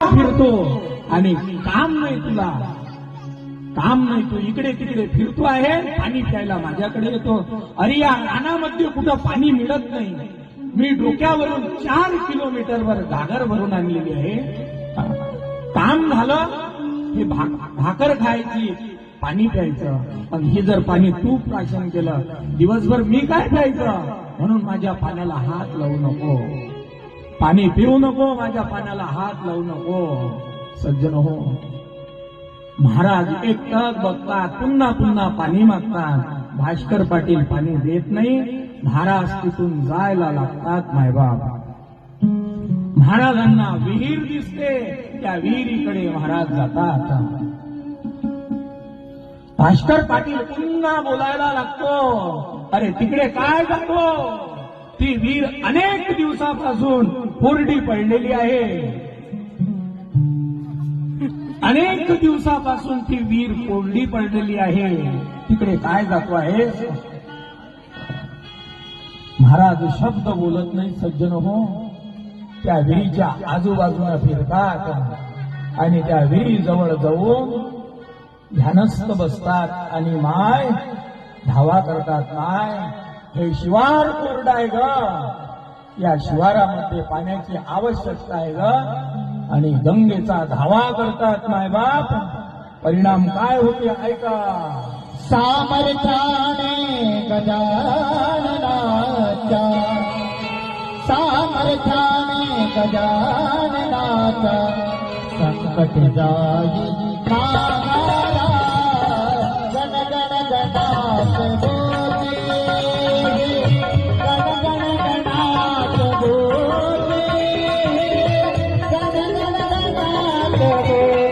फिरतो आणि काम नाही तुला, काम नाही, तू इकडे तिकडे फिरतो आहे, पाणी प्यायला माझ्याकडे येतो. अरे या रानामध्ये कुठं पाणी मिळत नाही, मी डोक्यावरून 4 किलोमीटरवर घागर भरून आणलेली आहे. काम झालं, हे भाकर खायची, पाणी प्यायचं, पण हे जर पाणी तू प्राशन केलं दिवसभर मी काय प्यायचं? म्हणून माझ्या पाण्याला हात लावू नको, पाणी पिऊ नको, माझ्या पाण्याला हात लावू नको. सज्जन हो, महाराज एक टक बघतात, पुन्हा पुन्हा पाणी मागतात. भास्कर पाटील पाणी देत नाही, महाराज तिथून जायला लागतात. मायबाप, महाराजांना विहीर दिसते, त्या विहिरीकडे महाराज जातात. भास्कर पाटील पुन्हा बोलायला लागतो, अरे तिकडे काय जातो? ती विहीर अनेक दिवसापासून कोरडी पडलेली आहे, अनेक दिवसापासून ती विहीर कोरडी पडलेली आहे, तिकडे काय जातो आहे? महाराज शब्द बोलत नाही. सज्जन हो, त्या विहिरीच्या आजूबाजूला फिरतात आणि त्या विहिरीजवळ जाऊन ध्यानस्थ बसतात आणि माय धावा करतात. माय, हे शिवार कोरडं आहे ग, या शिवारामध्ये पाण्याची आवश्यकता आहे ग, आणि गंगेचा धावा करतात. मायबाप, परिणाम काय होते ऐका. सामर्थ्याने गजाननाच्या, सामर्थ्याने गजाननाच्या, संकट जाई कानाला, गण गण गणात बोले, गण गण गणात बोले, गण गण गणात बोले.